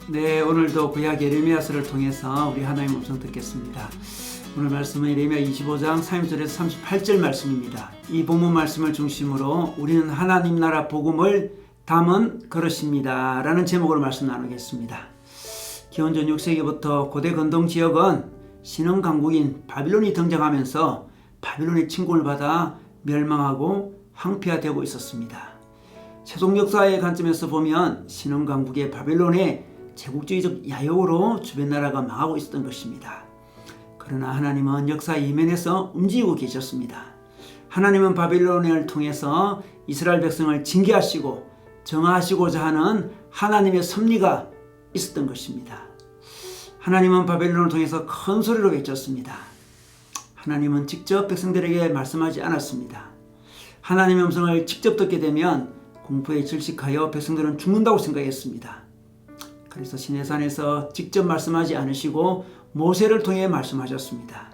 네, 오늘도 구약 예레미야서를 통해서 우리 하나님 음성 듣겠습니다. 오늘 말씀은 예레미야 25장 3절에서 38절 말씀입니다. 이 본문 말씀을 중심으로 우리는 하나님 나라 복음을 담은 그릇입니다 라는 제목으로 말씀 나누겠습니다. 기원전 6세기부터 고대 근동 지역은 신흥 강국인 바빌론이 등장하면서 바빌론의 침공을 받아 멸망하고 황폐화되고 있었습니다. 세속 역사의 관점에서 보면 신흥 강국의 바빌론의 제국주의적 야욕으로 주변 나라가 망하고 있었던 것입니다. 그러나 하나님은 역사 이면에서 움직이고 계셨습니다. 하나님은 바빌론을 통해서 이스라엘 백성을 징계하시고 정하시고자 하는 하나님의 섭리가 있었던 것입니다. 하나님은 바빌론을 통해서 큰 소리로 외쳤습니다. 하나님은 직접 백성들에게 말씀하지 않았습니다. 하나님의 음성을 직접 듣게 되면 공포에 질식하여 백성들은 죽는다고 생각했습니다. 그래서 시내산에서 직접 말씀하지 않으시고 모세를 통해 말씀하셨습니다.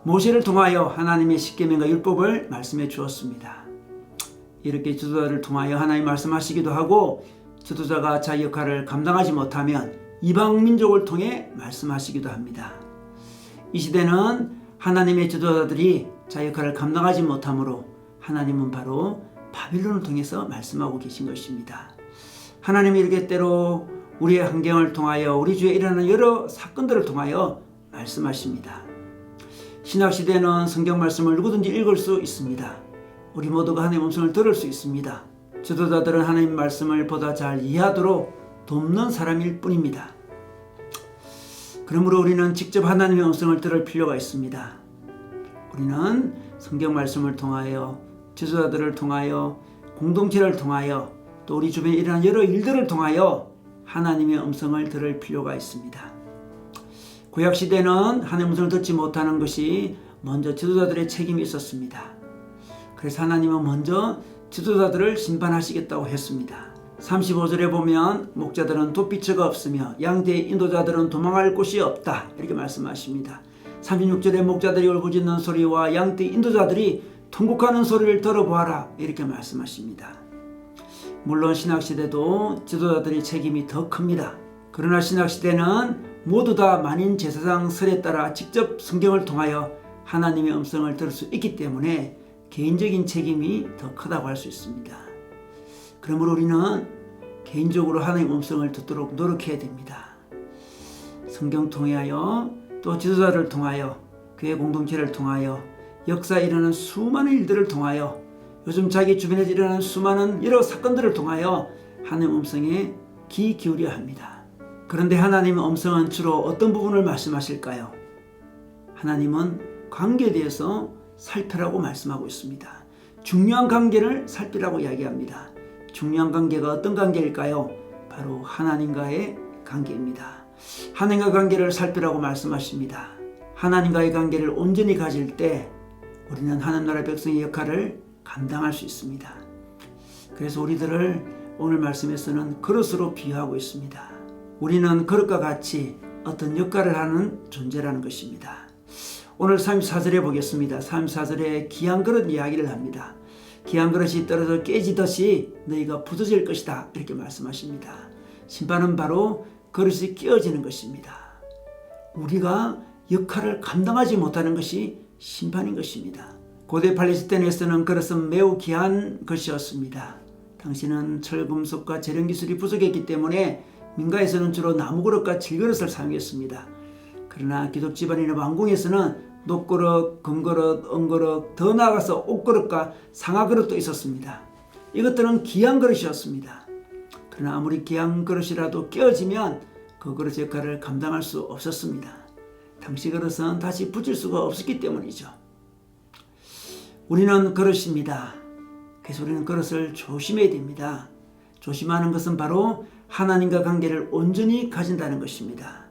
모세를 통하여 하나님의 십계명과 율법을 말씀해 주었습니다. 이렇게 지도자를 통하여 하나님 말씀하시기도 하고 지도자가 자기 역할을 감당하지 못하면 이방 민족을 통해 말씀하시기도 합니다. 이 시대는 하나님의 지도자들이 자기 역할을 감당하지 못하므로 하나님은 바로 바빌론을 통해서 말씀하고 계신 것입니다. 하나님이 이렇게 때로 우리의 환경을 통하여 우리 주위에 일어나는 여러 사건들을 통하여 말씀하십니다. 신약시대는 성경 말씀을 누구든지 읽을 수 있습니다. 우리 모두가 하나님의 음성을 들을 수 있습니다. 지도자들은 하나님 말씀을 보다 잘 이해하도록 돕는 사람일 뿐입니다. 그러므로 우리는 직접 하나님의 음성을 들을 필요가 있습니다. 우리는 성경 말씀을 통하여 지도자들을 통하여 공동체를 통하여 또 우리 주변에 일어나는 여러 일들을 통하여 하나님의 음성을 들을 필요가 있습니다. 구약시대는 하나님의 음성을 듣지 못하는 것이 먼저 지도자들의 책임이 있었습니다. 그래서 하나님은 먼저 지도자들을 심판하시겠다고 했습니다. 35절에 보면 목자들은 돛비처가 없으며 양떼의 인도자들은 도망할 곳이 없다 이렇게 말씀하십니다. 36절에 목자들이 울부짖는 소리와 양떼의 인도자들이 통곡하는 소리를 들어보아라 이렇게 말씀하십니다. 물론 신약시대도 지도자들의 책임이 더 큽니다. 그러나 신약시대는 모두 다 만인 제사장 설에 따라 직접 성경을 통하여 하나님의 음성을 들을 수 있기 때문에 개인적인 책임이 더 크다고 할 수 있습니다. 그러므로 우리는 개인적으로 하나님의 음성을 듣도록 노력해야 됩니다. 성경 통하여 또 지도자를 통하여 교회 공동체를 통하여 역사에 일어나는 수많은 일들을 통하여 요즘 자기 주변에서 일어나는 수많은 여러 사건들을 통하여 하나님의 음성에 귀 기울여야 합니다. 그런데 하나님의 음성은 주로 어떤 부분을 말씀하실까요? 하나님은 관계에 대해서 살피라고 말씀하고 있습니다. 중요한 관계를 살피라고 이야기합니다. 중요한 관계가 어떤 관계일까요? 바로 하나님과의 관계입니다. 하나님과 관계를 살피라고 말씀하십니다. 하나님과의 관계를 온전히 가질 때 우리는 하나님 나라 백성의 역할을 감당할 수 있습니다. 그래서 우리들을 오늘 말씀에서는 그릇으로 비유하고 있습니다. 우리는 그릇과 같이 어떤 역할을 하는 존재라는 것입니다. 오늘 34절에 보겠습니다. 34절에 귀한 그릇 이야기를 합니다. 귀한 그릇이 떨어져 깨지듯이 너희가 부서질 것이다 이렇게 말씀하십니다. 심판은 바로 그릇이 깨어지는 것입니다. 우리가 역할을 감당하지 못하는 것이 심판인 것입니다. 고대 팔레스타인에서는 그릇은 매우 귀한 것이었습니다. 당시는 철, 금속과 재련 기술이 부족했기 때문에 민가에서는 주로 나무 그릇과 질그릇을 사용했습니다. 그러나 기독 집안이나 왕궁에서는 녹그릇, 금그릇, 은그릇, 더 나아가서 옷그릇과 상아그릇도 있었습니다. 이것들은 귀한 그릇이었습니다. 그러나 아무리 귀한 그릇이라도 깨어지면 그 그릇의 역할을 감당할 수 없었습니다. 당시 그릇은 다시 붙일 수가 없었기 때문이죠. 우리는 그릇입니다. 그래서 우리는 그릇을 조심해야 됩니다. 조심하는 것은 바로 하나님과 관계를 온전히 가진다는 것입니다.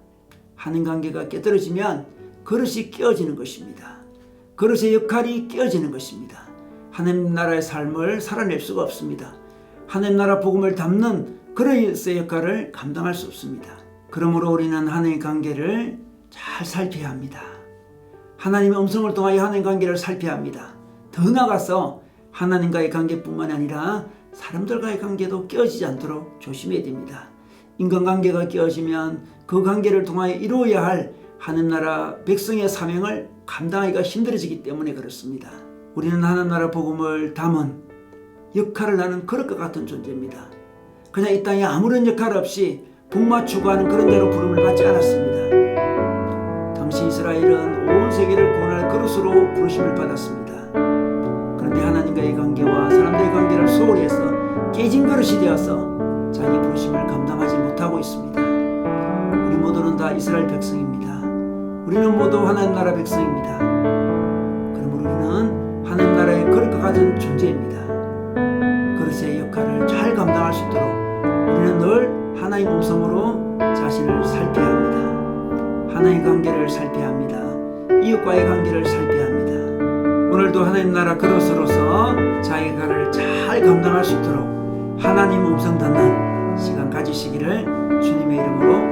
하나님 관계가 깨떨어지면 그릇이 깨어지는 것입니다. 그릇의 역할이 깨어지는 것입니다. 하나님 나라의 삶을 살아낼 수가 없습니다. 하나님 나라 복음을 담는 그릇의 역할을 감당할 수 없습니다. 그러므로 우리는 하나님의 관계를 잘 살펴야 합니다. 하나님의 음성을 통하여 하나님의 관계를 살펴야 합니다. 더 나아가서 하나님과의 관계뿐만 아니라 사람들과의 관계도 깨어지지 않도록 조심해야 됩니다. 인간관계가 깨어지면 그 관계를 통하여 이루어야 할 하늘나라 백성의 사명을 감당하기가 힘들어지기 때문에 그렇습니다. 우리는 하늘나라 복음을 담은 역할을 하는 그릇과 같은 존재입니다. 그냥 이 땅에 아무런 역할 없이 복마 추구하는 그런 자로 부름을 받지 않았습니다. 당시 이스라엘은 온 세계를 구원할 그릇으로 부르심을 받았습니다. 그런데 하나님과의 관계와 사람들의 관계를 소홀히 해서 깨진 그릇이 되어서 자기 부르심을 감당하지 못하고 있습니다. 우리 모두는 다 이스라엘 백성입니다. 우리는 모두 하나님 나라 백성입니다. 그러므로 우리는 하나님 나라의 그릇과 같은 존재입니다. 그릇의 역할을 잘 감당할 수 있도록 우리는 늘 하나의 몸성으로 자신을 살펴야 합니다. 하나의 관계를 살펴야 합니다. 이웃과의 관계를 살펴야 합니다. 오늘도 하나님 나라 그릇으로서 자기 역할을 잘 감당할 수 있도록 하나님 음성 듣는 시간 가지시기를 주님의 이름으로